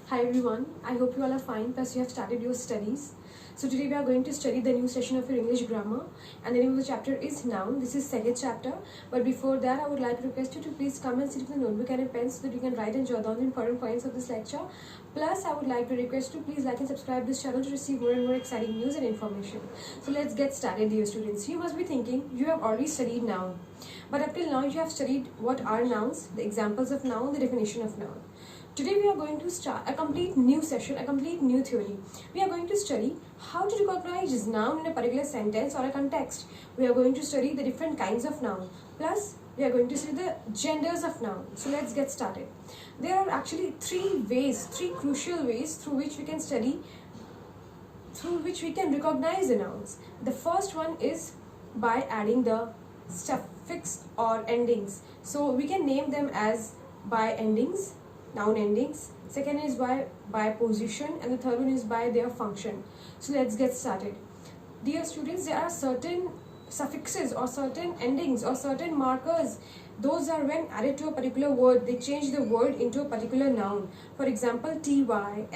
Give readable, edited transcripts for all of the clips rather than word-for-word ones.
Hi everyone, I hope you all are fine, plus you have started your studies. So today we are going to study the new session of your English grammar, and the name of the chapter is noun. This is second chapter, but before that I would like to request you to please come and sit with a notebook and a pen so that you can write and jot down the important points of this lecture. Plus I would like to request you to please like and subscribe this channel to receive more and more exciting news and information. So let's get started, dear students. You must be thinking you have already studied noun, but up till now you have studied what are nouns, the examples of noun, the definition of noun. Today we are going to start a complete new session, a complete new theory. We are going to study how to recognize noun in a particular sentence or a context. We are going to study the different kinds of noun. Plus, we are going to study the genders of noun. So let's get started. There are actually three crucial ways through which we can study, through which we can recognize the nouns. The first one is by adding the suffix or endings. So we can name them as by endings, noun endings. Second is by position, and the third one is by their function. So let's get started. Dear students, there are certain suffixes or certain endings or certain markers. Those are when added to a particular word, they change the word into a particular noun. For example, ty, ly,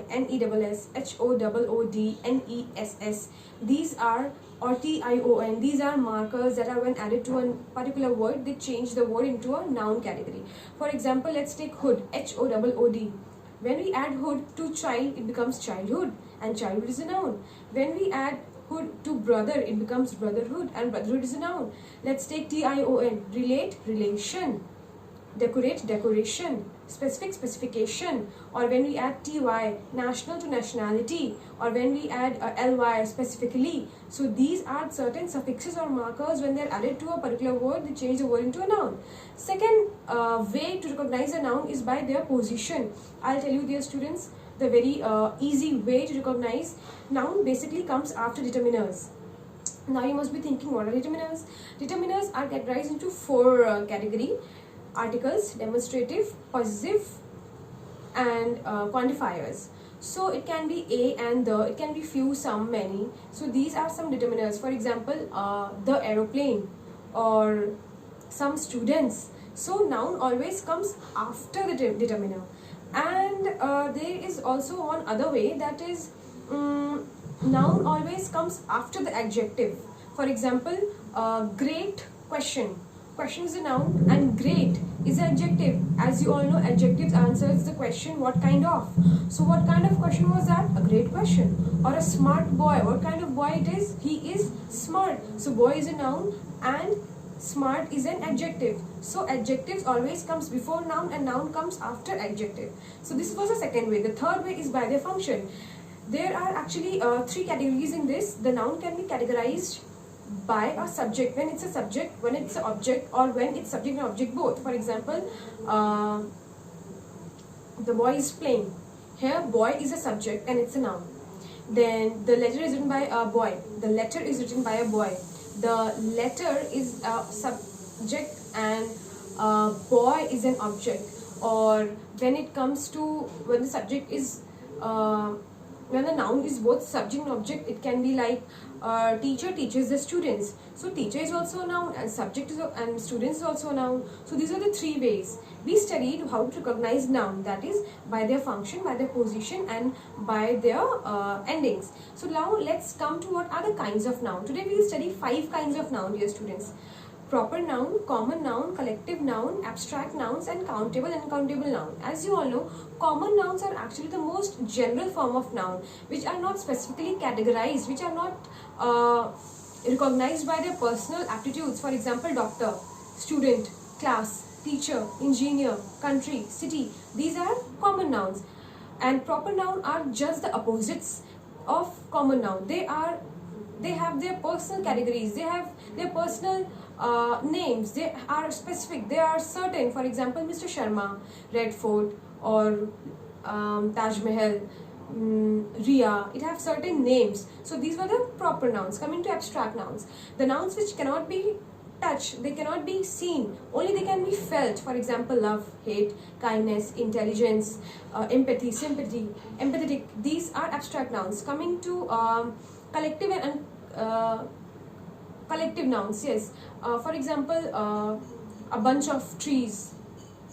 ness, hood, ness. These are, or tion, these are markers that are when added to a particular word, they change the word into a noun category. For example, let's take hood, hood. When we add hood to child, it becomes childhood, and childhood is a noun. When we add hood to brother, it becomes brotherhood, and brotherhood is a noun. Let's take tion, relate, relation, decorate, decoration, specific, specification. Or when we add ty, national to nationality, or when we add ly, specifically. So these are certain suffixes or markers. When they're added to a particular word, they change the word into a noun. Second way to recognize a noun is by their position. I'll tell you, dear students, the very easy way to recognize noun basically comes after determiners. Now you must be thinking, what are determiners? Determiners are categorized into four categories: articles, demonstrative, possessive, and quantifiers. So it can be a and the, it can be few, some, many. So these are some determiners. For example, the aeroplane or some students. So noun always comes after the determiner. And there is also one other way, that is noun always comes after the adjective. For example, great question. Question is a noun and great is an adjective. As you all know, adjectives answers the question what kind of. So what kind of question was that? A great question. Or a smart boy. What kind of boy it is? He is smart. So boy is a noun and smart is an adjective. So adjectives always comes before noun and noun comes after adjective. So this was the second way. The third way is by their function. There are actually three categories in this. The noun can be categorized by a subject, when it's a subject, when it's an object, or when it's subject and object both. For example, the boy is playing. Here boy is a subject and it's a noun. Then the letter is written by a boy. The letter is written by a boy. The letter is a subject and boy is an object. Or when it comes to, when the subject is when the noun is both subject and object, it can be like teacher teaches the students. So teacher is also a noun and subject is and students is also a noun. So these are the three ways we studied how to recognize noun, that is by their function, by their position, and by their endings. So now let's come to what are the kinds of noun. Today we will study 5 kinds of noun, dear students: proper noun, common noun, collective noun, abstract nouns, and countable and uncountable noun. As you all know, common nouns are actually the most general form of noun, which are not specifically categorized, which are not recognized by their personal aptitudes. For example, doctor, student, class, teacher, engineer, country, city. These are common nouns. And proper noun are just the opposites of common noun. They have their personal categories, they have their personal names, they are specific, they are certain. For example, Mr. Sharma, Red Fort, or Taj Mahal, Ria, it have certain names. So these were the proper nouns. Coming to abstract nouns, the nouns which cannot be touched, they cannot be seen, only they can be felt. For example, love, hate, kindness, intelligence, empathy, sympathy, empathetic. These are abstract nouns. Coming to collective and collective nouns, yes. For example, a bunch of trees,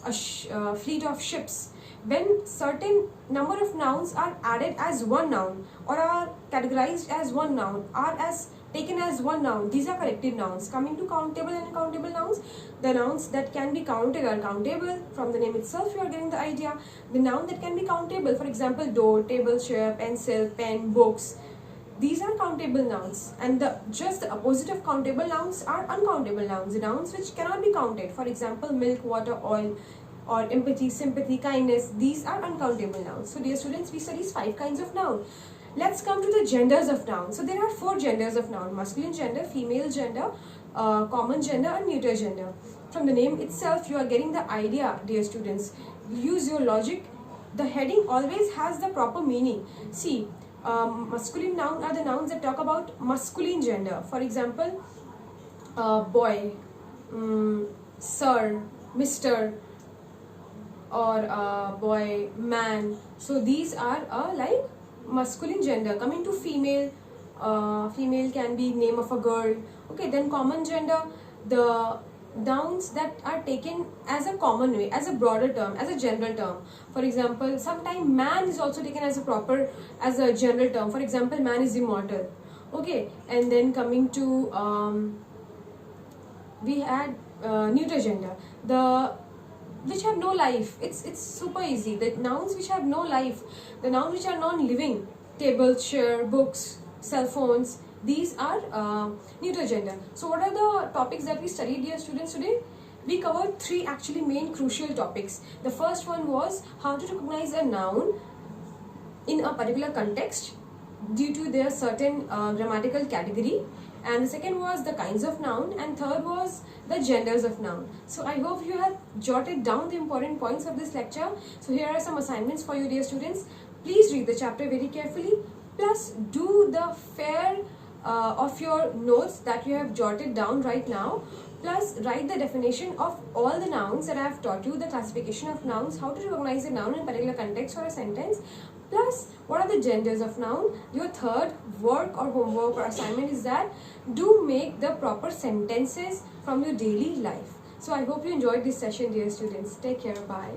a fleet of ships. when certain number of nouns are added as one noun or are categorized as one noun, are as taken as one noun, these are corrective nouns. Coming to countable and uncountable nouns, the nouns that can be counted are countable. From the name itself you are getting the idea. The noun that can be countable, for example door, table, chair, pencil, pen, books, these are countable nouns. And just the opposite of countable nouns are uncountable nouns, the nouns which cannot be counted. For example milk, water, oil, or empathy, sympathy, kindness, these are uncountable nouns. So dear students, we study 5 kinds of noun. Let's come to the genders of noun. So there are 4 genders of noun: masculine gender, female gender, common gender, and neuter gender. From the name itself you are getting the idea, dear students. Use your logic. The heading always has the proper meaning. See, masculine noun are the nouns that talk about masculine gender. For example, boy, sir, mister, or boy, man. So these are like masculine gender. Coming to female, female can be name of a girl. Okay, then common gender, the nouns that are taken as a common way, as a broader term, as a general term. For example, sometimes man is also taken as a general term. For example, man is immortal. Okay, and then coming to we had neuter gender, the which have no life. It's super easy. The nouns which have no life, the nouns which are non-living, table, chair, books, cell phones, these are neuter gender. So what are the topics that we studied, dear students, today? We covered 3 actually main crucial topics. The first one was how to recognize a noun in a particular context due to their certain grammatical category, and the second was the kinds of noun, and third was the genders of noun. So I hope you have jotted down the important points of this lecture. So here are some assignments for you, dear students. Please read the chapter very carefully, plus do the fair of your notes that you have jotted down right now, plus write the definition of all the nouns that I have taught you, the classification of nouns, how to recognize a noun in particular context or a sentence, plus what are the genders of noun. Your third work or homework or assignment is that do make the proper sentences from your daily life. So I hope you enjoyed this session, dear students. Take care. Bye.